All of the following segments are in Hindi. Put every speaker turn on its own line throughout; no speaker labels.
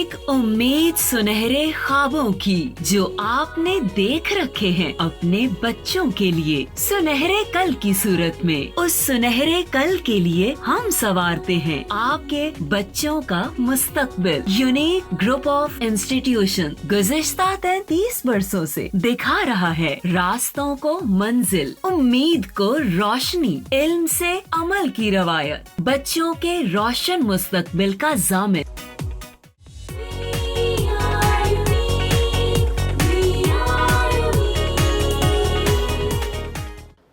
एक उम्मीद सुनहरे ख्वाबों की जो आपने देख रखे हैं अपने बच्चों के लिए, सुनहरे कल की सूरत में। उस सुनहरे कल के लिए हम संवारते हैं आपके बच्चों का मुस्तकबिल। यूनिक ग्रुप ऑफ इंस्टीट्यूशन गुज़िश्ता 33 वर्षों से दिखा रहा है रास्तों को मंजिल, उम्मीद को रोशनी, इल्म से अमल की रवायत, बच्चों के रोशन मुस्तकबिल का जामिन।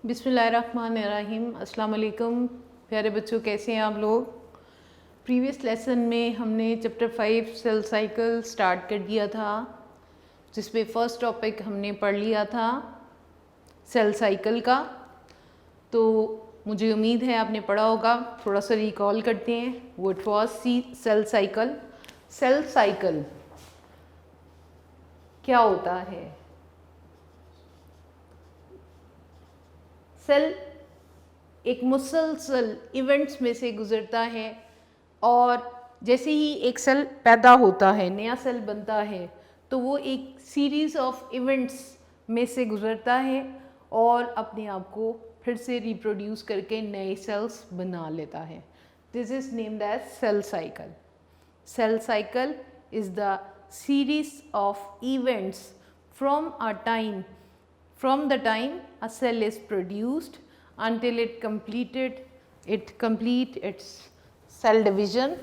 बिस्मिल्लाहिर्रहमानिर्रहीम। अस्सलाम वालेकुम प्यारे बच्चों, कैसे हैं आप लोग। प्रीवियस लेसन में हमने चैप्टर 5 सेल साइकिल स्टार्ट कर दिया था, जिसमें फ़र्स्ट टॉपिक हमने पढ़ लिया था सेल साइकिल का। तो मुझे उम्मीद है आपने पढ़ा होगा। थोड़ा सा रिकॉल करते हैं। What was cell cycle. Cell cycle क्या होता है? सेल एक मुसलसल इवेंट्स में से गुजरता है, और जैसे ही एक सेल पैदा होता है, नया सेल बनता है, तो वो एक सीरीज़ ऑफ इवेंट्स में से गुजरता है और अपने आप को फिर से रिप्रोड्यूस करके नए सेल्स बना लेता है। This is named as cell cycle. Cell cycle is the series of events from the time a cell is produced until it complete its cell division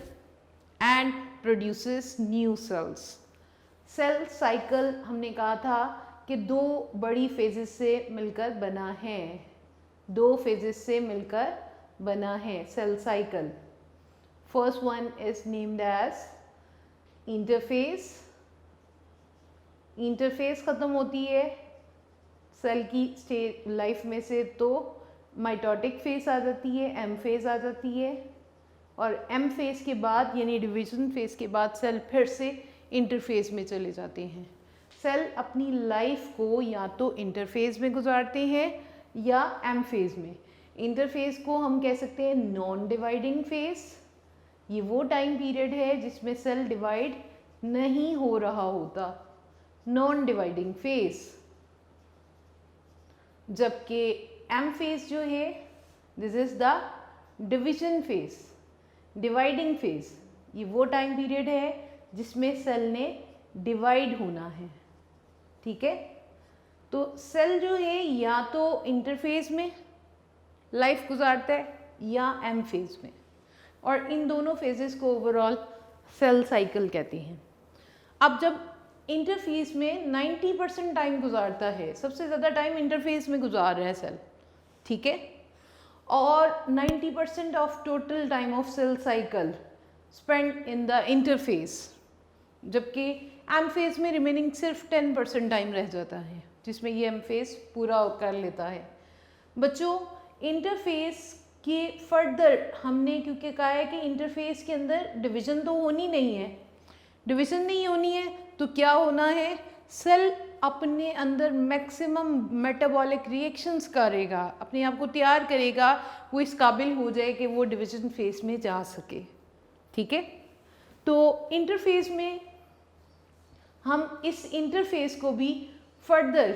and produces new cells. Cell cycle हमने कहा था कि दो बड़ी फेजेस से मिलकर बना है, cell cycle. First one is named as interphase. Interphase ख़त्म होती है सेल की लाइफ में से तो माइटोटिक फेज आ जाती है, एम फेज आ जाती है, और एम फेज के बाद यानी डिवीजन फेज के बाद सेल फिर से इंटरफेज में चले जाते हैं। सेल अपनी लाइफ को या तो इंटरफेज में गुजारते हैं या एम फेज में। इंटरफेज को हम कह सकते हैं नॉन डिवाइडिंग फेज। ये वो टाइम पीरियड है जिसमें सेल डिवाइड नहीं हो रहा होता, नॉन डिवाइडिंग फेज। जबकि एम फेज जो है, this is the division phase, dividing phase. ये वो टाइम पीरियड है जिसमें सेल ने डिवाइड होना है। ठीक है, तो सेल जो है या तो इंटरफेज में लाइफ गुजारता है या एम फेज में, और इन दोनों फेजेस को ओवरऑल सेल साइकिल कहते हैं। अब जब इंटरफेज में 90% टाइम गुजारता है, सबसे ज़्यादा टाइम इंटरफेज में गुजार रहा है सेल, ठीक है, और 90% of total time of cell cycle spend in the interphase, जबकि एम फेज में रिमेनिंग सिर्फ 10% टाइम रह जाता है, जिसमें ये एम फेज पूरा कर लेता है। बच्चों, इंटरफेज के फर्दर हमने क्योंकि कहा है कि इंटरफेज के अंदर डिवीज़न तो होनी नहीं है, डिवीज़न नहीं होनी है तो क्या होना है, सेल अपने अंदर मैक्सिमम मेटाबॉलिक रिएक्शंस करेगा, अपने आप को तैयार करेगा, वो इस काबिल हो जाए कि वो डिवीजन फेज में जा सके। ठीक है, तो इंटरफेज में हम इस इंटरफेज को भी फर्दर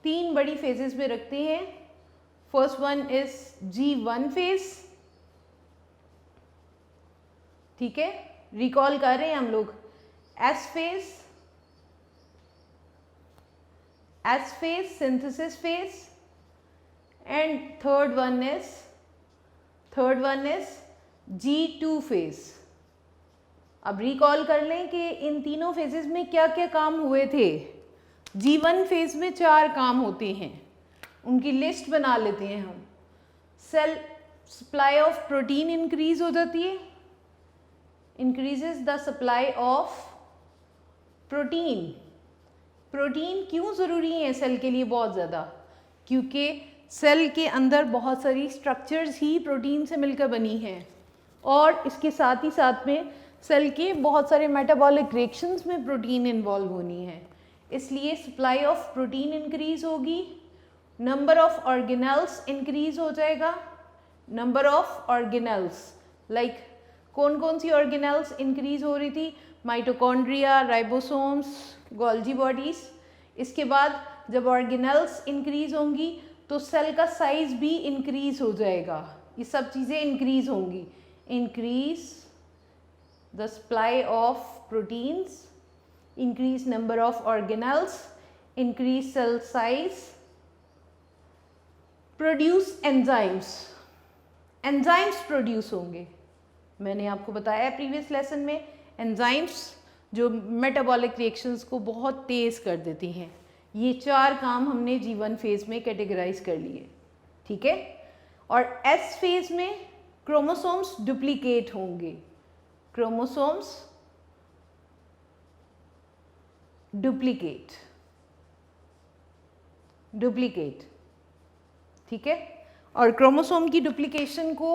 3 बड़ी फेजेस में रखते हैं। First one is G1 phase. ठीक है, रिकॉल कर रहे हैं हम लोग। S phase, synthesis phase, and third one is G2 phase। अब रिकॉल कर लें कि इन तीनों फेजेस में क्या क्या काम हुए थे। G1 फेज में 4 काम होते हैं, उनकी लिस्ट बना लेते हैं हम। Cell supply of protein increase हो जाती है, increases the supply of protein. Protein क्यों ज़रूरी है सेल के लिए? बहुत ज़्यादा, क्योंकि सेल के अंदर बहुत सारी स्ट्रक्चर्स ही प्रोटीन से मिलकर बनी हैं, और इसके साथ ही साथ में सेल के बहुत सारे मेटाबॉलिक रिएक्शंस में प्रोटीन इन्वॉल्व होनी है। इसलिए सप्लाई ऑफ प्रोटीन इंक्रीज होगी, नंबर ऑफ ऑर्गेनेल्स इंक्रीज हो जाएगा। नंबर ऑफ ऑर्गेनेल्स लाइक कौन कौन सी ऑर्गेनेल्स इंक्रीज हो रही थी? Mitochondria, ribosomes, Golgi bodies. इसके बाद जब ऑर्गेनेल्स इंक्रीज होंगी तो सेल का साइज भी इंक्रीज हो जाएगा, ये सब चीज़ें इंक्रीज होंगी। Increase the supply of proteins, increase number of organelles, increase cell size, produce enzymes, enzymes produce होंगे। मैंने आपको बताया प्रीवियस लेसन में, एंजाइम्स जो मेटाबॉलिक रिएक्शंस को बहुत तेज़ कर देती हैं। ये 4 काम हमने G1 फेज में कैटेगराइज कर लिए, ठीक है। और S फेज में क्रोमोसोम्स डुप्लीकेट होंगे, क्रोमोसोम्स डुप्लीकेट, ठीक है। और क्रोमोसोम की डुप्लीकेशन को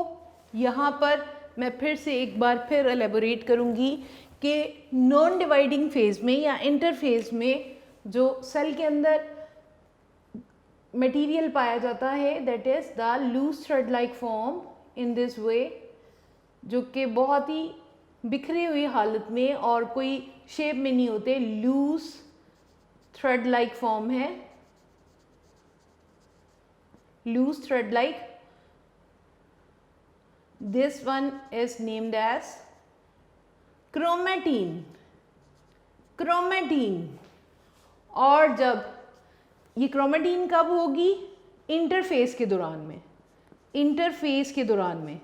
यहाँ पर मैं फिर से एक बार फिर एलेबोरेट करूँगी कि नॉन डिवाइडिंग फेज में या इंटरफेज में जो सेल के अंदर मटेरियल पाया जाता है that is the loose thread like form in this way, जो कि बहुत ही बिखरी हुई हालत में और कोई शेप में नहीं होते, लूज थ्रेड लाइक फॉर्म है, loose thread like. This one is named as chromatin, chromatin. और जब ये क्रोमेटिन कब होगी? इंटरफेस के दौरान में, इंटरफेस के दौरान में।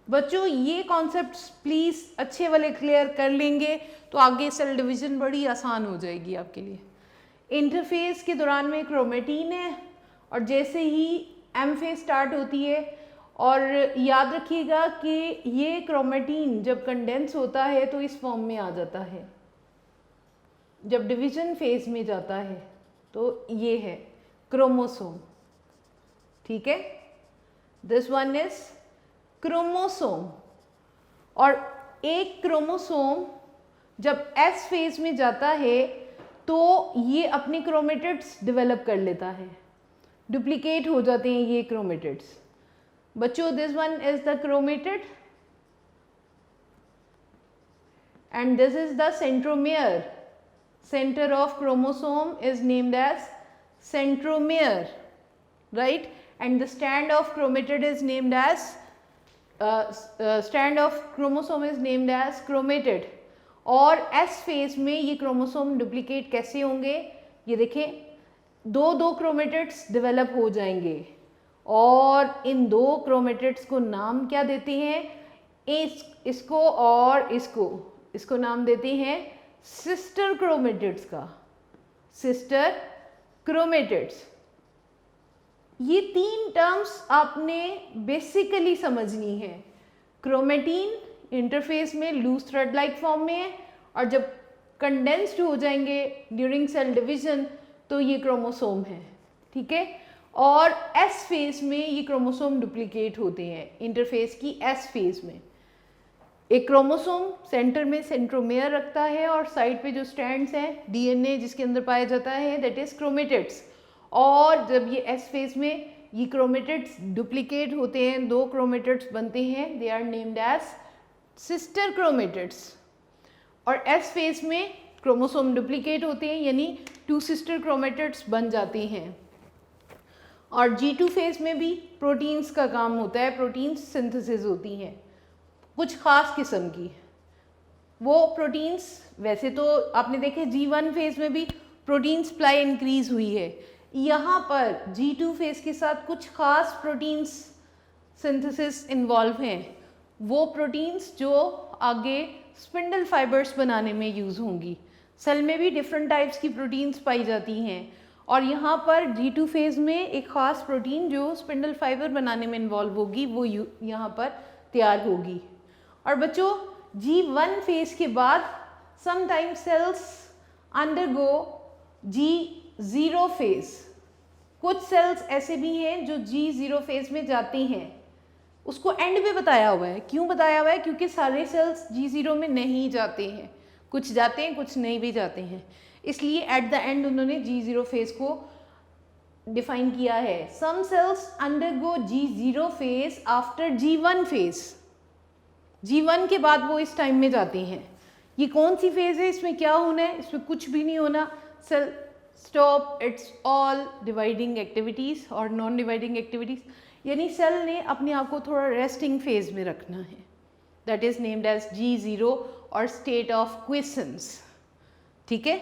बच्चों ये कॉन्सेप्ट्स प्लीज़ अच्छे वाले क्लियर कर लेंगे तो आगे सेल डिवीजन बड़ी आसान हो जाएगी आपके लिए। इंटरफेस के दौरान में क्रोमेटिन है और जैसे ही एम फेज स्टार्ट होती है, और याद रखिएगा कि ये क्रोमेटिन जब कंडेंस होता है तो इस फॉर्म में आ जाता है, जब डिवीजन फेज में जाता है तो ये है क्रोमोसोम, ठीक है। This one is chromosome. और एक क्रोमोसोम जब एस फेज में जाता है तो ये अपने क्रोमेटिड्स डेवलप कर लेता है, डुप्लीकेट हो जाते हैं ये क्रोमेटिड्स। बच्चों this one is the chromatid and this is the centromere. Center of chromosome is named as centromere, right? And the stand of chromatid is named as stand of chromosome is named as chromatid. और S phase में ये क्रोमोसोम डुप्लीकेट कैसे होंगे? ये देखें, दो क्रोमेटिड्स डेवलप हो जाएंगे और इन 2 क्रोमेटिड्स को नाम क्या देते हैं? इसको और इसको नाम देते हैं सिस्टर क्रोमेटिड्स का, सिस्टर क्रोमेटिड्स। ये 3 टर्म्स आपने बेसिकली समझनी है। क्रोमेटिन इंटरफेस में लूज थ्रेड लाइक फॉर्म में है और जब कंडेंस्ड हो जाएंगे ड्यूरिंग सेल डिवीजन तो ये क्रोमोसोम है, ठीक है। और एस फेज में ये क्रोमोसोम डुप्लीकेट होते हैं, इंटरफेस की एस फेज में। एक क्रोमोसोम सेंटर में सेंट्रोमेयर रखता है और साइड पे जो स्ट्रैंड्स हैं डीएनए जिसके अंदर पाया जाता है दैट इज क्रोमेटिड्स। और जब ये एस फेज में ये क्रोमेटिड्स डुप्लीकेट होते हैं, 2 क्रोमेटिड्स बनते हैं, they are named as sister chromatids. और एस फेज में क्रोमोसोम डुप्लीकेट होते हैं यानी 2 सिस्टर क्रोमेटिड्स बन जाते हैं। और G2 फेज में भी प्रोटीन्स का काम होता है, प्रोटीन्स सिंथेसिस होती हैं कुछ खास किस्म की। वो प्रोटीन्स वैसे तो आपने देखे G1 फेज में भी प्रोटीन सप्लाई इंक्रीज हुई है, यहाँ पर G2 फेज के साथ कुछ खास प्रोटीन्स सिंथेसिस इन्वॉल्व हैं। वो प्रोटीन्स जो आगे स्पिंडल फाइबर्स बनाने में यूज़ होंगी। सेल में भी डिफरेंट टाइप्स की प्रोटीन्स पाई जाती हैं और यहाँ पर G2 फेज में एक ख़ास प्रोटीन जो स्पिंडल फाइबर बनाने में इन्वॉल्व होगी वो यहाँ पर तैयार होगी। और बच्चों G1 फेज के बाद sometime sales undergo G0 phase. कुछ सेल्स ऐसे भी हैं जो G0 फेज में जाती हैं, उसको एंड पे बताया हुआ है। क्यों बताया हुआ है? क्योंकि सारे सेल्स G0 में नहीं जाते हैं, कुछ जाते हैं कुछ नहीं भी जाते हैं, इसलिए एट द एंड उन्होंने G0 फेज को डिफाइन किया है। Some cells undergo G0 phase after G1 phase. G1 के बाद वो इस टाइम में जाती हैं, ये कौन सी फेज़ है, इसमें क्या होना है? इसमें कुछ भी नहीं होना। Cell stop its all dividing activities और नॉन डिवाइडिंग एक्टिविटीज़, यानी सेल ने अपने आप को थोड़ा रेस्टिंग फेज में रखना है। That is named as G0 और स्टेट ऑफ क्विसेंस। ठीक है,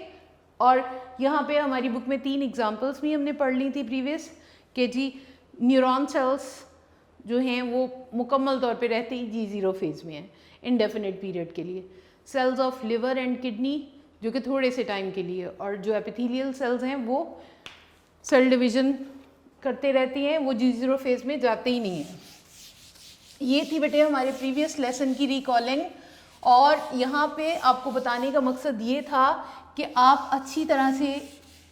और यहाँ पे हमारी बुक में 3 एग्जाम्पल्स भी हमने पढ़ ली थी प्रीवियस, कि जी न्यूरॉन सेल्स जो हैं वो मुकम्मल तौर पे रहते ही G0 फेज में हैं इंडेफिनिट पीरियड के लिए। Cells of liver and kidney जो कि थोड़े से टाइम के लिए, और जो एपिथेलियल सेल्स हैं वो सेल डिवीजन करते रहती हैं, वो G0 फेज में जाते ही नहीं हैं। ये थी बेटे हमारे प्रीवियस लेसन की रिकॉलिंग, और यहाँ पे आपको बताने का मकसद ये था कि आप अच्छी तरह से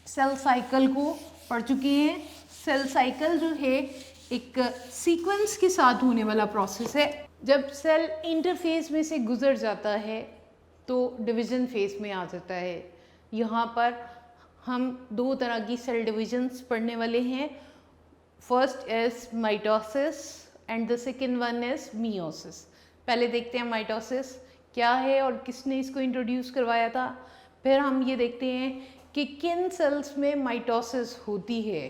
सेल साइकिल को पढ़ चुके हैं। सेल साइकिल जो है एक सीक्वेंस के साथ होने वाला प्रोसेस है। जब सेल इंटरफेज में से गुजर जाता है तो डिवीज़न फेज में आ जाता है। यहाँ पर हम 2 तरह की सेल डिविजन्स पढ़ने वाले हैं। First is mitosis and the second one is meiosis. पहले देखते हैं माइटोसिस क्या है और किसने इसको इंट्रोड्यूस करवाया था। फिर हम ये देखते हैं कि किन सेल्स में माइटोसिस होती है।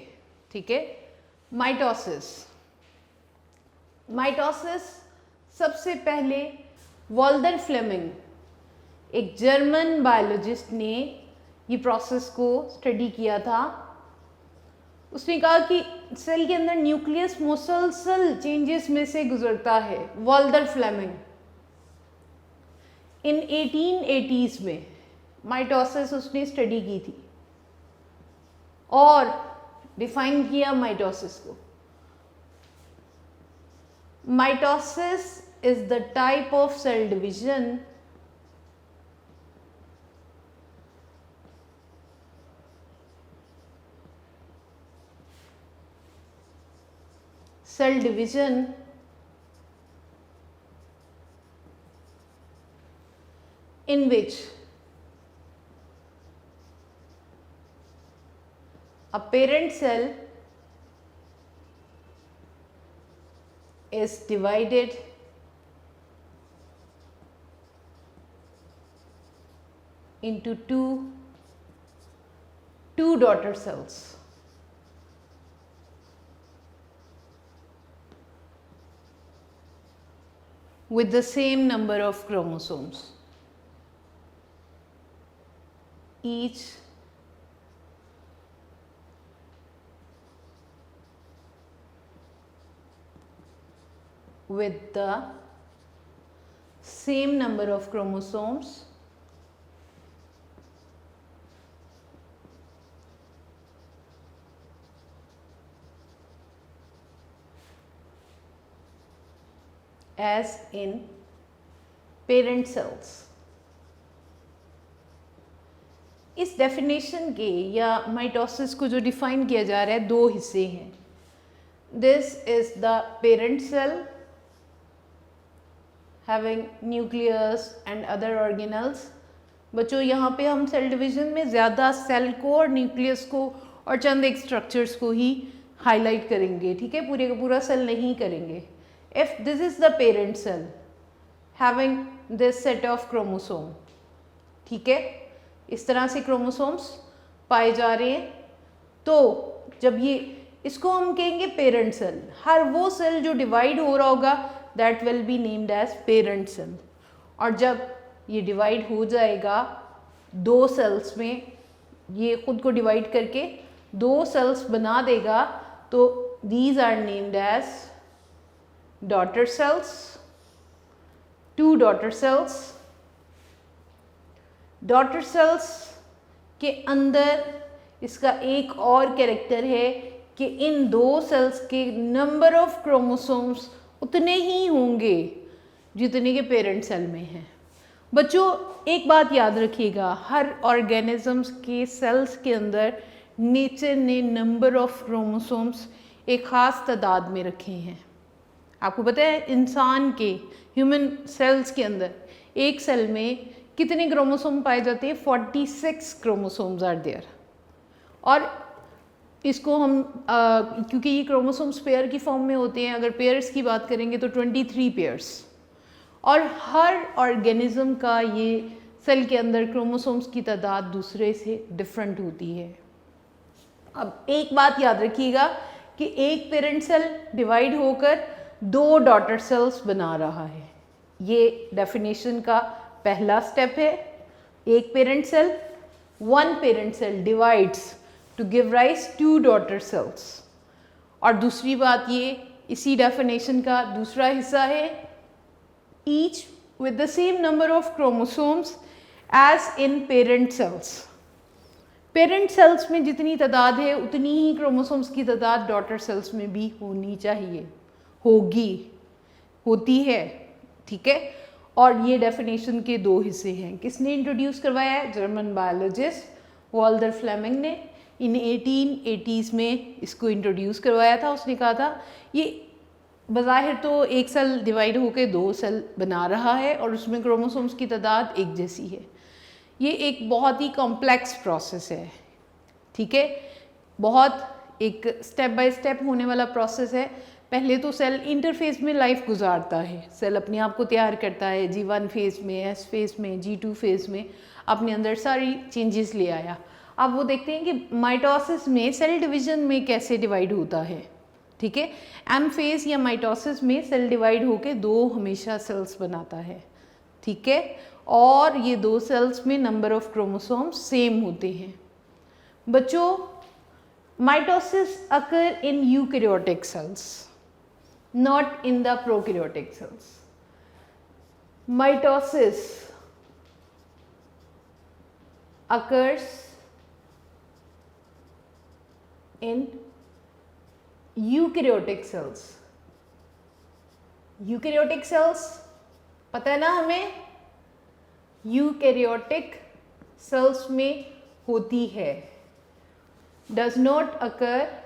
ठीक है, माइटोसिस सबसे पहले वॉल्टर फ्लेमिंग, एक जर्मन बायोलॉजिस्ट ने ये प्रोसेस को स्टडी किया था। उसने कहा कि सेल के अंदर न्यूक्लियस मुसलसल चेंजेस में से गुजरता है। वॉल्टर फ्लेमिंग इन 1880s में माइटोसिस उसने स्टडी की थी और डिफाइन किया माइटोसिस को। Mitosis is the type of cell division in which a parent cell is divided into two daughter cells. With the same number of chromosomes, each with the same number of chromosomes as in parent cells. इस डेफिनेशन के या माइटोसिस को जो डिफाइन किया जा रहा है 2 हिस्से हैं। This is the parent cell having nucleus and other organelles. बच्चों यहाँ पे हम सेल डिवीजन में ज़्यादा सेल को और न्यूक्लियस को और चंद एक स्ट्रक्चर्स को ही हाईलाइट करेंगे। ठीक है, पूरे का पूरा सेल नहीं करेंगे। If this is the parent cell having this set of chromosome, ठीक है, इस तरह से क्रोमोसोम्स पाए जा रहे हैं, तो जब ये इसको हम कहेंगे पेरेंट सेल। हर वो सेल जो डिवाइड हो रहा होगा that will be named as parent cell. और जब ये डिवाइड हो जाएगा 2 सेल्स में, ये खुद को डिवाइड करके 2 सेल्स बना देगा, तो these are named as daughter cells, 2 daughter cells। daughter cells के अंदर इसका एक और कैरेक्टर है कि इन 2 सेल्स के नंबर ऑफ क्रोमोसोम्स उतने ही होंगे जितने के पेरेंट सेल में हैं। बच्चों एक बात याद रखिएगा, हर ऑर्गेनिजम्स के सेल्स के अंदर नेचर ने नंबर ऑफ क्रोमोसोम्स एक ख़ास तादाद में रखे हैं। आपको पता है इंसान के ह्यूमन सेल्स के अंदर एक सेल में कितने क्रोमोसोम पाए जाते हैं? 46 क्रोमोसोम्स आर देयर। और इसको हम क्योंकि ये क्रोमोसोम्स पेयर की फॉर्म में होते हैं, अगर पेयर्स की बात करेंगे तो 23 पेयर्स। और हर ऑर्गेनिज्म का ये सेल के अंदर क्रोमोसोम्स की तादाद दूसरे से डिफरेंट होती है। अब एक बात याद रखिएगा कि एक पेरेंट सेल डिवाइड होकर 2 डॉटर सेल्स बना रहा है। ये डेफिनेशन का पहला स्टेप है। एक parent cell, 1 parent cell divides to give rise 2 daughter cells. और दूसरी बात ये, इसी डेफिनेशन का दूसरा हिस्सा है, each with the same number of chromosomes as in parent cells। Parent cells में जितनी तादाद है उतनी ही क्रोमोसोम्स की तादाद डॉटर सेल्स में भी होनी चाहिए, होगी, होती है, ठीक है। और ये डेफिनेशन के 2 हिस्से हैं। किसने इंट्रोड्यूस करवाया है? जर्मन बायोलॉजिस्ट वॉल्टर फ्लेमिंग ने इन 1880s में इसको इंट्रोड्यूस करवाया था। उसने कहा था ये बज़ाहिर तो एक सेल डिवाइड होकर 2 सेल बना रहा है और उसमें क्रोमोसोम्स की तादाद एक जैसी है। ये एक बहुत ही कॉम्प्लेक्स प्रोसेस है, ठीक है, बहुत एक स्टेप बाय स्टेप होने वाला प्रोसेस है। पहले तो सेल इंटरफेज में लाइफ गुजारता है, सेल अपने आप को तैयार करता है, G1 फेज़ में, S फेज़ में, G2 फेज़ में अपने अंदर सारी चेंजेस ले आया। अब वो देखते हैं कि माइटोसिस में सेल डिवीजन में कैसे डिवाइड होता है, ठीक है। एम फेज़ या माइटोसिस में सेल डिवाइड होकर 2 हमेशा सेल्स बनाता है, ठीक है, और ये 2 सेल्स में नंबर ऑफ क्रोमोसोम्स सेम होते हैं। बच्चों, mitosis occur in eukaryotic sales, not in the prokaryotic cells. Mitosis occurs in eukaryotic cells. Eukaryotic cells पता है ना हमें, यूकैरियोटिक सेल्स में होती है। Does not occur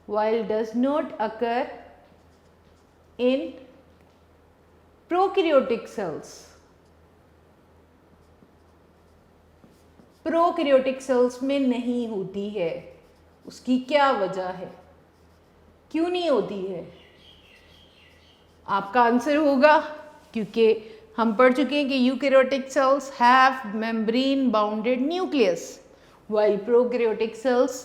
while does not occur in prokaryotic cells। Prokaryotic cells में नहीं होती है। उसकी क्या वजह है, क्यों नहीं होती है? आपका आंसर होगा क्योंकि हम पढ़ चुके हैं कि eukaryotic cells have membrane bounded nucleus while prokaryotic cells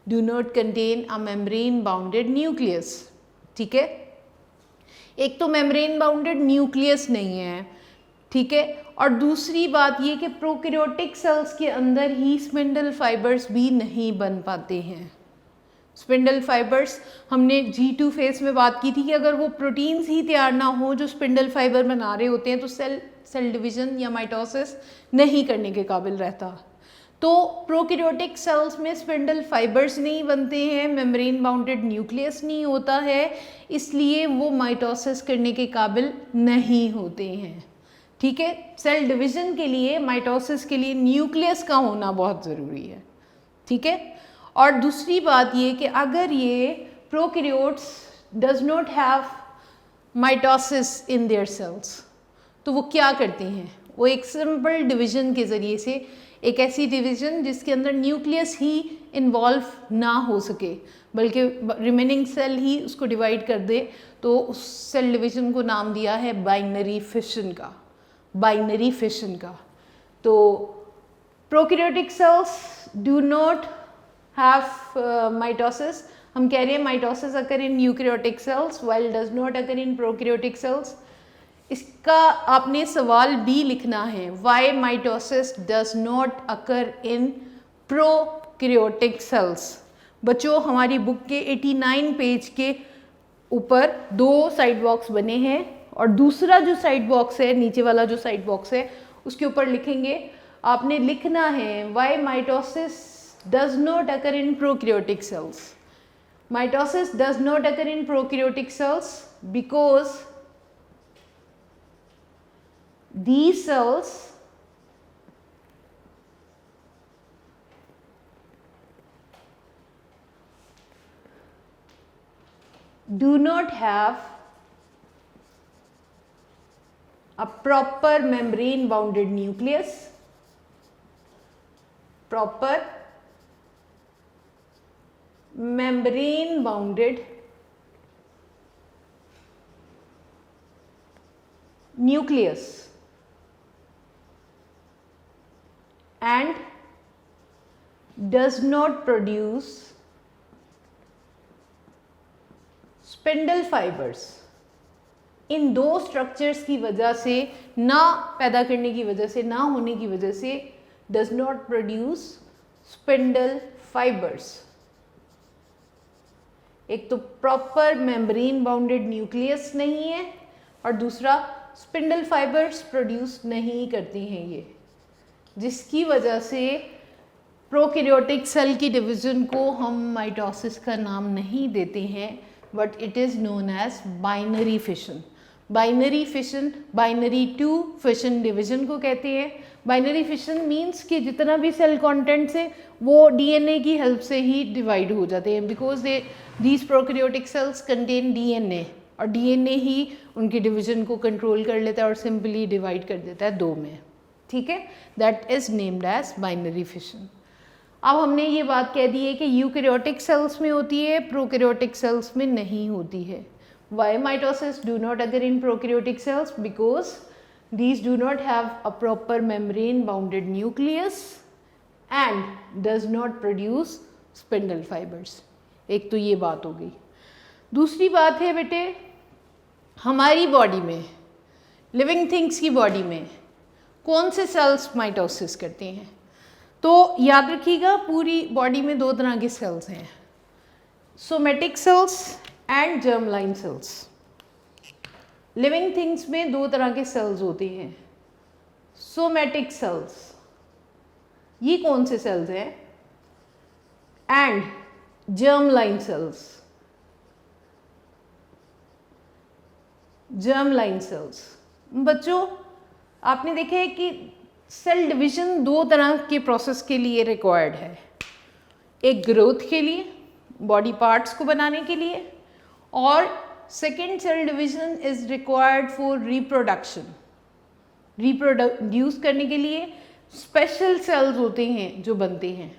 do not contain a membrane bounded nucleus। ठीक है, एक तो मेम्ब्रेन बाउंडेड न्यूक्लियस नहीं है, ठीक है, और दूसरी बात ये कि प्रोकैरियोटिक सेल्स के अंदर ही स्पिंडल फाइबर्स भी नहीं बन पाते हैं। स्पिंडल फाइबर्स हमने G2 फेज में बात की थी कि अगर वो प्रोटीन्स ही तैयार ना हो जो स्पिंडल फाइबर बना रहे होते हैं तो सेल डिवीजन या माइटोसिस नहीं करने के काबिल रहता। तो प्रोकैरियोटिक सेल्स में स्पिंडल फाइबर्स नहीं बनते हैं, मेम्ब्रेन बाउंडेड न्यूक्लियस नहीं होता है, इसलिए वो माइटोसिस करने के काबिल नहीं होते हैं। ठीक है, सेल डिवीजन के लिए, माइटोसिस के लिए न्यूक्लियस का होना बहुत ज़रूरी है। ठीक है, और दूसरी बात ये कि अगर ये prokaryotes does not have mitosis in their cells तो वो क्या करते हैं, वो एक सिंपल डिवीजन के ज़रिए से, एक ऐसी डिवीजन जिसके अंदर न्यूक्लियस ही इन्वॉल्व ना हो सके बल्कि रिमेनिंग सेल ही उसको डिवाइड कर दे, तो उस सेल डिवीजन को नाम दिया है बाइनरी फिशन का, बाइनरी फिशन का। तो prokaryotic cells do not have mitosis. हम कह रहे हैं mitosis occur in eukaryotic cells while does not occur in prokaryotic cells. इसका आपने सवाल भी लिखना है, why mitosis does not occur in prokaryotic cells. बच्चों, हमारी बुक के 89 पेज के ऊपर 2 साइड बॉक्स बने हैं और दूसरा जो साइड बॉक्स है, नीचे वाला जो साइड बॉक्स है, उसके ऊपर लिखेंगे, आपने लिखना है why mitosis does not occur in prokaryotic cells. Mitosis does not occur in prokaryotic cells because these cells do not have a proper membrane bounded nucleus, proper membrane bounded nucleus and does not produce spindle fibers. इन दो स्ट्रक्चर्स की वजह से, ना पैदा करने की वजह से, ना होने की वजह से does not produce spindle fibers. एक तो प्रॉपर मेम्ब्रेन बाउंडेड न्यूक्लियस नहीं है और दूसरा स्पिंडल फाइबर्स प्रोड्यूस नहीं करती हैं ये, जिसकी वजह से प्रोकैरियोटिक सेल की डिवीजन को हम माइटोसिस का नाम नहीं देते हैं, but it is known as binary fission. Binary fission, binary two fission division को कहते हैं. बाइनरी फिशन मीन्स कि जितना भी सेल कंटेंट्स है वो डीएनए की हेल्प से ही डिवाइड हो जाते हैं, because these prokaryotic cells contain DNA और डीएनए ही उनकी डिवीजन को कंट्रोल कर लेता है और सिंपली डिवाइड कर देता है दो में. ठीक है, that is named as binary fission. अब हमने ये बात कह दी है कि यूकैरियोटिक सेल्स में होती है, प्रोकैरियोटिक सेल्स में नहीं होती है. Why mitosis do not occur in prokaryotic cells? Because these do not have a proper membrane bounded nucleus and does not produce spindle fibers. एक तो ये बात हो गई. दूसरी बात है बेटे, हमारी बॉडी में, लिविंग थिंग्स की बॉडी में कौन से सेल्स माइटोसिस करते हैं? तो याद रखिएगा, पूरी बॉडी में दो तरह के सेल्स हैं, somatic cells and germline cells. Living things में दो तरह के सेल्स होते हैं. सोमेटिक सेल्स, ये कौन से सेल्स हैं? And germline cells. Germline cells, बच्चों आपने देखा है कि सेल डिवीजन दो तरह के प्रोसेस के लिए रिक्वायर्ड है. एक ग्रोथ के लिए, बॉडी पार्ट्स को बनाने के लिए, और second cell division is required for reproduction. Reproduce करने के लिए स्पेशल सेल्स होते हैं जो बनते हैं,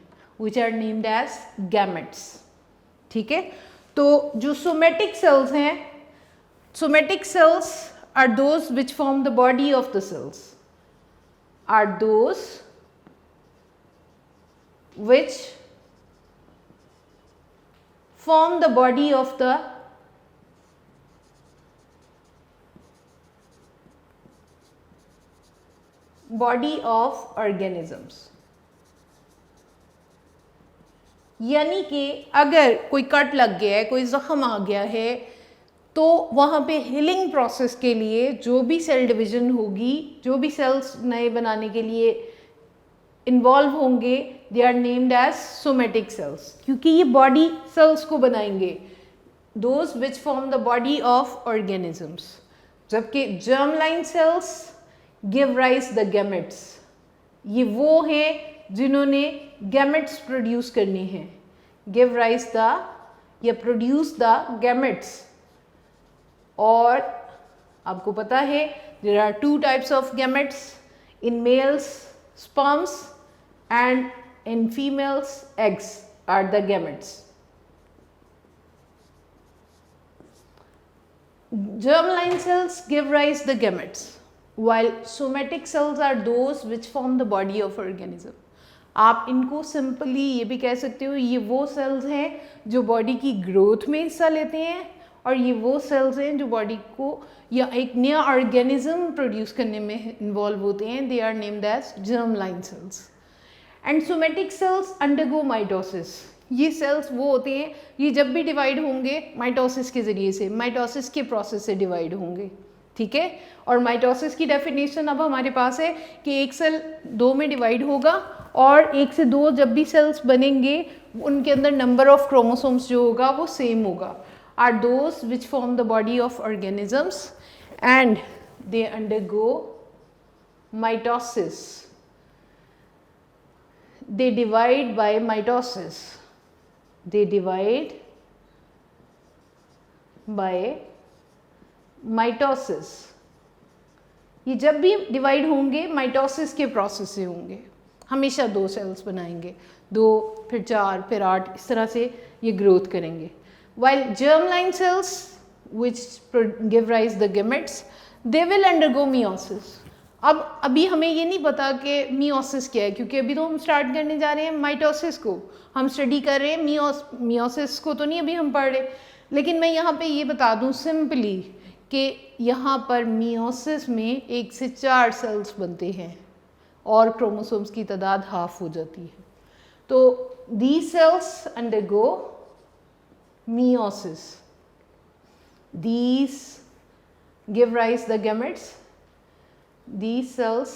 which are named as gametes. ठीक है, तो जो सोमेटिक सेल्स हैं, somatic cells are those which form the body of the cells, are those which form the body of the organisms. यानी कि अगर कोई कट लग गया है, कोई जख्म आ गया है, तो वहाँ पे हीलिंग प्रोसेस के लिए जो भी सेल डिवीजन होगी, जो भी सेल्स नए बनाने के लिए इन्वॉल्व होंगे, they are named as somatic cells, क्योंकि ये बॉडी सेल्स को बनाएंगे, those which form the body of organisms. जबकि germline cells give rise the gametes, ये वो हैं जिन्होंने गैमेट्स प्रोड्यूस करने हैं. गिव राइज द या प्रोड्यूस द गैमेट्स. और आपको पता है there are two types of gametes, in males sperms and in females eggs are the gametes. Germline cells give rise the gametes, while somatic cells are those which form the body of organism. आप इनको सिंपली ये भी कह सकते हो, ये वो सेल्स हैं जो बॉडी की ग्रोथ में हिस्सा लेते हैं, और ये वो सेल्स हैं जो बॉडी को या एक नया ऑर्गेनिज्म प्रोड्यूस करने में इन्वॉल्व होते हैं. They are named as germline cells. And somatic cells undergo mitosis. ये सेल्स वो होते हैं, ये जब भी डिवाइड होंगे माइटोसिस के ज़रिए से, माइटोसिस के प्रोसेस से डिवाइड होंगे. ठीक है, और माइटोसिस की डेफिनेशन अब हमारे पास है कि एक सेल दो में डिवाइड होगा, और एक से दो जब भी सेल्स बनेंगे उनके अंदर नंबर ऑफ क्रोमोसोम्स जो होगा वो सेम होगा. are those which form the body of organisms and they undergo mitosis. They divide by mitosis. They divide by mitosis. ये जब भी डिवाइड होंगे माइटोसिस के प्रोसेस से होंगे. हमेशा दो सेल्स बनाएंगे, दो फिर चार फिर आठ, इस तरह से ये ग्रोथ करेंगे. While germline cells which give rise the gametes, they will undergo meiosis. अब अभी हमें ये नहीं पता कि मियोसिस क्या है, क्योंकि अभी तो हम स्टार्ट करने जा रहे हैं माइटोसिस को, हम स्टडी कर रहे हैं मियोसिस को तो नहीं अभी हम पढ़ रहे। लेकिन मैं यहाँ पे ये बता दूँ सिंपली कि यहाँ पर मियोसिस में 1 से 4 सेल्स बनते हैं और क्रोमोसोम्स की तादाद हाफ हो जाती है। तो these cells undergo meiosis. These give rise the gametes. These cells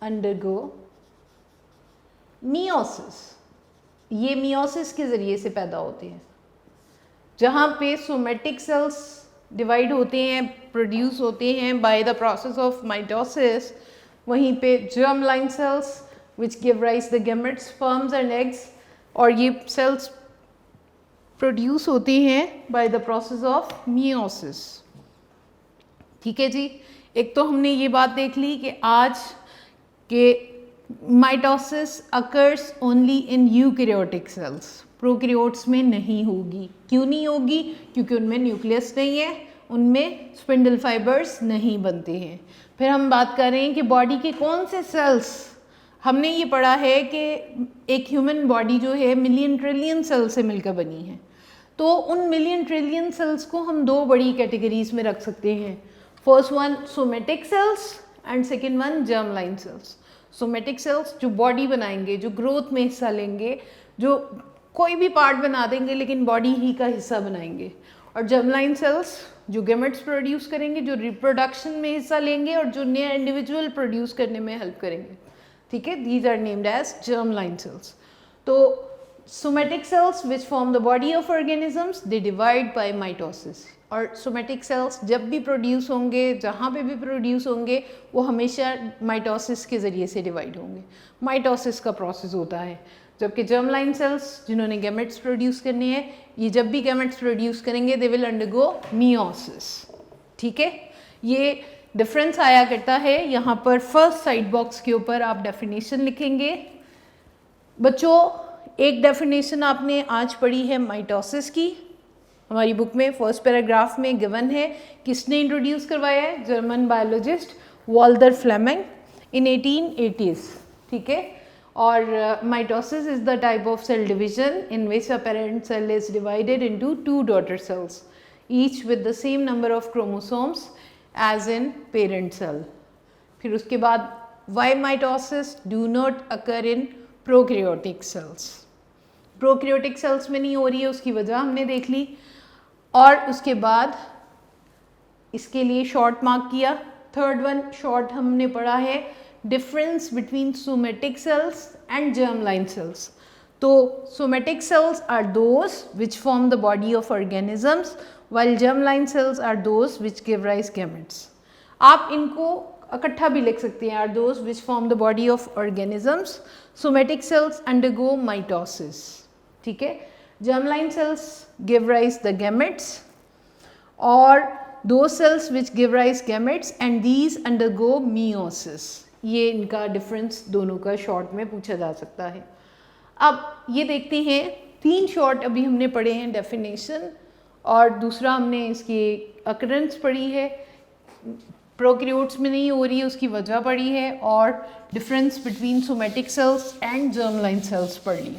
undergo meiosis. ये meiosis के ज़रिए से पैदा होते हैं, जहाँ पे सोमेटिक सेल्स डिवाइड होते हैं, प्रोड्यूस होते हैं by the process of mitosis. वहीं पे germ line cells which give rise the gametes, sperms and eggs, और ये सेल्स प्रोड्यूस होते हैं by the process of meiosis. ठीक है जी, एक तो हमने ये बात देख ली कि आज के mitosis occurs only in eukaryotic sales, prokaryotes में नहीं होगी। क्यों नहीं होगी? क्योंकि उनमें न्यूक्लियस नहीं है, उनमें स्पिंडल फाइबर्स नहीं बनते हैं। फिर हम बात कर रहे हैं कि बॉडी के कौन से सेल्स, हमने ये पढ़ा है कि एक ह्यूमन बॉडी जो है मिलियन ट्रिलियन सेल से मिलकर बनी है। तो उन मिलियन ट्रिलियन सेल्स को हम 2 बड़ी कैटेगरीज में रख सकते हैं। First one somatic cells and second one germ line cells. Somatic cells जो बॉडी बनाएंगे, जो ग्रोथ में हिस्सा लेंगे, जो कोई भी पार्ट बना देंगे लेकिन बॉडी ही का हिस्सा बनाएंगे। और जर्म लाइन सेल्स जो गैमेट्स प्रोड्यूस करेंगे, जो रिप्रोडक्शन में हिस्सा लेंगे और जो नया इंडिविजुअल प्रोड्यूस करने में हेल्प करेंगे। ठीक है, these are named as germ line cells. तो somatic cells which form the body of organisms they divide by mitosis. और सोमेटिक सेल्स जब भी प्रोड्यूस होंगे, जहाँ पे भी प्रोड्यूस होंगे, वो हमेशा माइटोसिस के ज़रिए से डिवाइड होंगे। माइटोसिस का प्रोसेस होता है। जबकि जर्म लाइन सेल्स जिन्होंने गैमेट्स प्रोड्यूस करने हैं, ये जब भी गैमेट्स प्रोड्यूस करेंगे दे विल अंडरगो मियोसिस। ठीक है, ये डिफरेंस आया करता है। यहाँ पर फर्स्ट साइड बॉक्स के ऊपर आप डेफिनेशन लिखेंगे। बच्चों, एक डेफिनेशन आपने आज पढ़ी है माइटोसिस की, हमारी बुक में फर्स्ट पैराग्राफ में गिवन है। किसने इंट्रोड्यूस करवाया है? German biologist Walther Flemming in 1880s। ठीक है, और mitosis is the type of cell division in which a parent cell is divided into 2 daughter cells each with the same number of chromosomes as in parent cell. फिर उसके बाद why mitosis do not occur in prokaryotic cells. Prokaryotic cells में नहीं हो रही है, उसकी वजह हमने देख ली। और उसके बाद इसके लिए शॉर्ट मार्क किया। थर्ड वन शॉर्ट हमने पढ़ा है difference between somatic cells and germ line cells. तो somatic cells are those which form the body of organisms while germline cells are those which give rise gametes. आप इनको इकट्ठा भी लिख सकते हैं, are those which form the body of organisms. Somatic cells undergo mitosis. ठीक है, germline cells give rise the gametes, और those cells which give rise gametes and these undergo meiosis. ये इनका डिफरेंस दोनों का शॉर्ट में पूछा जा सकता है। अब ये देखते हैं, 3 शॉर्ट अभी हमने पढ़े हैं डेफिनेशन, और दूसरा हमने इसकी अकरेंस पढ़ी है, प्रोकैरियोट्स में नहीं हो रही है उसकी वजह पढ़ी है, और difference between somatic cells and germ line cells पढ़ ली।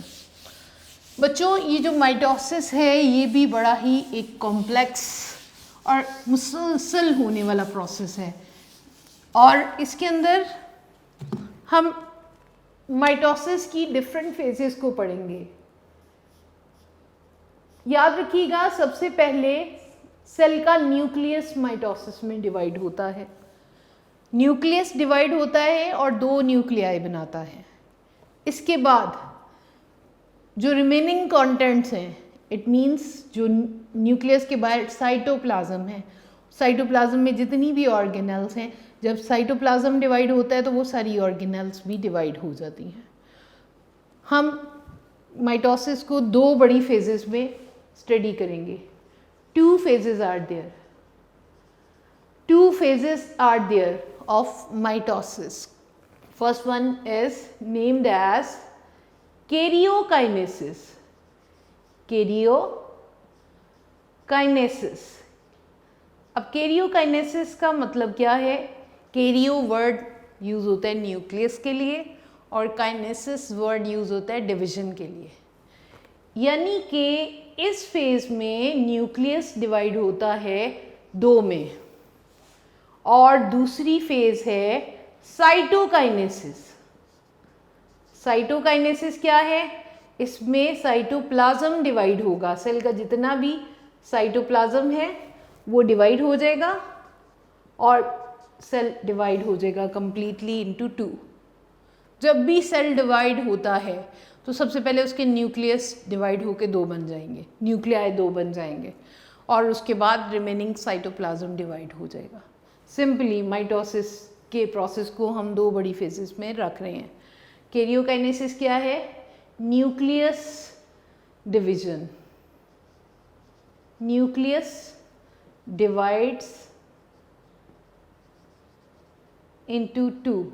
बच्चों, ये जो माइटोसिस है ये भी बड़ा ही एक कॉम्प्लेक्स और मुसलसल होने वाला प्रोसेस है, और इसके अंदर हम माइटोसिस की डिफरेंट फेजेस को पढ़ेंगे। याद रखिएगा, सबसे पहले सेल का न्यूक्लियस माइटोसिस में डिवाइड होता है। न्यूक्लियस डिवाइड होता है और 2 न्यूक्लियाई बनाता है। इसके बाद जो रिमेनिंग कंटेंट्स हैं, इट मींस जो न्यूक्लियस के बाहर साइटोप्लाज्म है, साइटोप्लाज्म में जितनी भी ऑर्गेनेल्स हैं, जब साइटोप्लाज्म डिवाइड होता है तो वो सारी ऑर्गेनेल्स भी डिवाइड हो जाती हैं। हम माइटोसिस को 2 बड़ी फेजेस में स्टडी करेंगे। 2 phases are there. 2 phases are there of mitosis. First one is named as karyokinesis. Kinesis. अब कैरियोकाइनेसिस का मतलब क्या है? कैरियो वर्ड यूज़ होता है न्यूक्लियस के लिए और काइनेसिस वर्ड यूज़ होता है डिवीजन के लिए। यानी कि इस फेज में न्यूक्लियस डिवाइड होता है दो में और दूसरी फेज है साइटोकाइनेसिस। साइटोकाइनेसिस क्या है? इसमें साइटोप्लाज्म डिवाइड होगा, सेल का जितना भी साइटोप्लाज्म है वो डिवाइड हो जाएगा और सेल डिवाइड हो जाएगा कंप्लीटली इनटू टू। जब भी सेल डिवाइड होता है तो सबसे पहले उसके न्यूक्लियस डिवाइड होके दो बन जाएंगे, न्यूक्लियाई दो बन जाएंगे और उसके बाद रिमेनिंग साइटोप्लाज्म डिवाइड हो जाएगा। सिंपली माइटोसिस के प्रोसेस को हम दो बड़ी फेजेस में रख रहे हैं। कैरियोकाइनेसिस क्या है? Nucleus division. Nucleus divides into two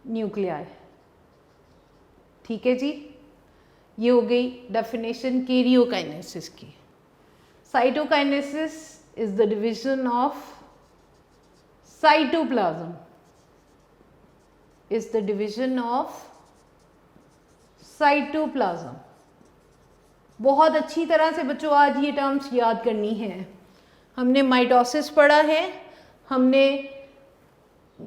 nuclei. ठीक है जी, ये हो गई डेफिनेशन कैरियोकाइनेसिस की। Cytokinesis is the division of cytoplasm, is the division of cytoplasm. बहुत अच्छी तरह से बच्चों आज ये टर्म्स याद करनी है। हमने माइटोसिस पढ़ा है, हमने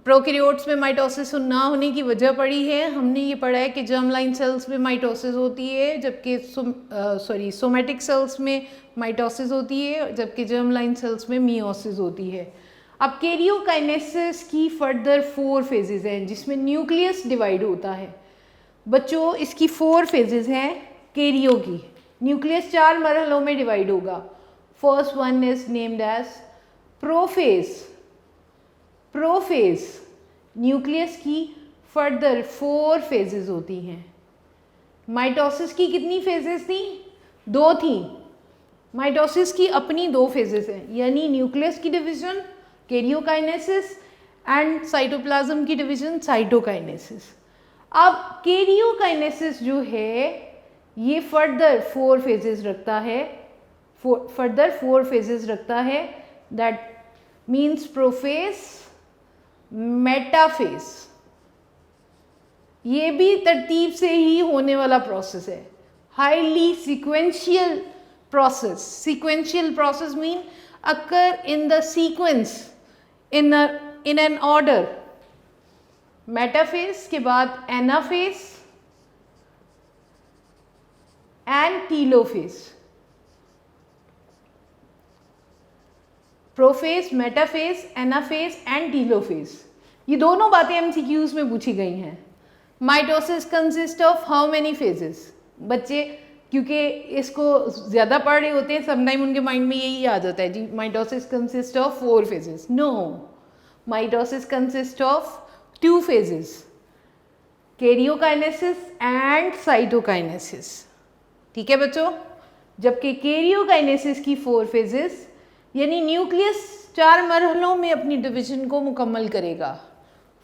प्रोकैरियोट्स में माइटोसिस ना होने की वजह पढ़ी है, हमने ये पढ़ा है कि जर्म लाइन सेल्स में माइटोसिस होती है जबकि सोमैटिक सेल्स में माइटोसिस होती है, जबकि जर्म लाइन सेल्स में मियोसिस होती है। अब कैरियोकाइनेसिस की फर्दर 4 फेजेस हैं जिसमें न्यूक्लियस डिवाइड होता है। बच्चों इसकी 4 फेजेस हैं कैरियो की। न्यूक्लियस 4 मरहलों में डिवाइड होगा। First one is named as prophase. Prophase nucleus की फर्दर 4 फेजेस होती हैं। माइटोसिस की कितनी फेजेस थी? 2 थी। माइटोसिस की अपनी 2 फेजेस हैं, यानी न्यूक्लियस की डिवीजन कैरियोकाइनेसिस एंड साइटोप्लाज्म की डिवीजन साइटोकाइनेसिस। अब कैरियोकाइनेसिस जो है ये फर्दर 4 फेजेस रखता है, फर्दर 4 फेजेस रखता है। That means prophase, metaphase. ये भी तरतीब से ही होने वाला प्रोसेस है, highly sequential process. Sequential process mean occur in the sequence, in an order. Metaphase के बाद anaphase and telophase. Prophase, metaphase, anaphase and telophase, ये दोनों बातें एमसीक्यूज में पूछी गई हैं। Mitosis consist of how many phases? बच्चे क्योंकि इसको ज़्यादा पढ़ रहे होते हैं, समटाइम उनके माइंड में यही आ जाता है जी mitosis consist of 4 phases. No, mitosis consist of 2 phases, karyokinesis and cytokinesis. ठीक है बच्चों, जबकि कैरियोकाइनेसिस की 4 फेजेस यानी न्यूक्लियस 4 मरहलों में अपनी डिवीजन को मुकम्मल करेगा।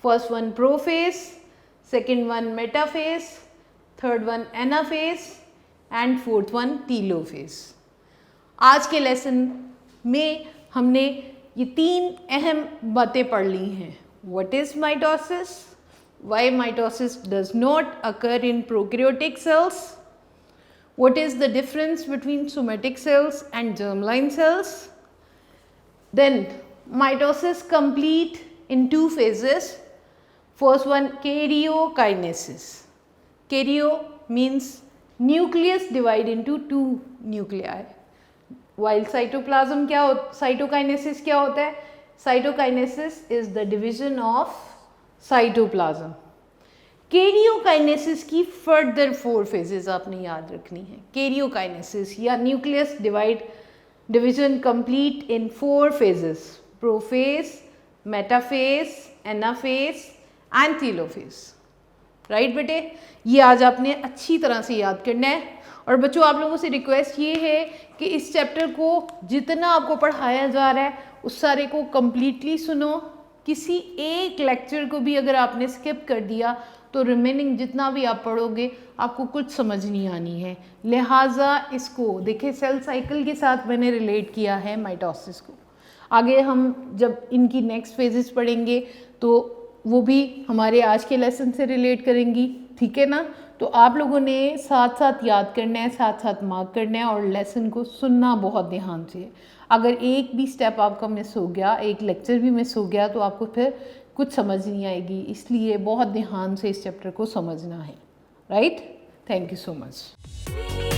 First one prophase, second one metaphase, third one anaphase and fourth one telophase. आज के लेसन में हमने ये 3 अहम बातें पढ़ ली हैं। What is mitosis, why mitosis does not occur in prokaryotic sales, what is the difference between somatic cells and germline cells. Then mitosis complete in 2 phases. First one karyokinesis. Karyo means nucleus divide into 2 nuclei. While cytoplasm क्या हो, cytokinesis क्या होता है? Cytokinesis is the division of cytoplasm. Karyokinesis की फर्दर 4 फेजेस आपने याद रखनी है। कैरियोकाइनेसिस या nucleus division complete in 4 phases, prophase, metaphase, anaphase and telophase. Right बेटे, ये आज आपने अच्छी तरह से याद करना है। और बच्चों आप लोगों से रिक्वेस्ट ये है कि इस चैप्टर को जितना आपको पढ़ाया जा रहा है उस सारे को कम्प्लीटली सुनो। किसी एक लेक्चर को भी अगर आपने स्किप कर दिया तो रिमेनिंग जितना भी आप पढ़ोगे आपको कुछ समझ नहीं आनी है। लिहाजा इसको देखिए सेल साइकिल के साथ मैंने रिलेट किया है माइटोसिस को। आगे हम जब इनकी नेक्स्ट फेजेस पढ़ेंगे तो वो भी हमारे आज के लेसन से रिलेट करेंगी, ठीक है ना। तो आप लोगों ने साथ साथ याद करना है, साथ साथ मार्क करना है और लेसन को सुनना बहुत ध्यान से। अगर एक भी स्टेप आपका मिस हो गया, एक लेक्चर भी मिस हो गया तो आपको फिर कुछ समझ नहीं आएगी, इसलिए बहुत ध्यान से इस चैप्टर को समझना है। Right, thank you so much.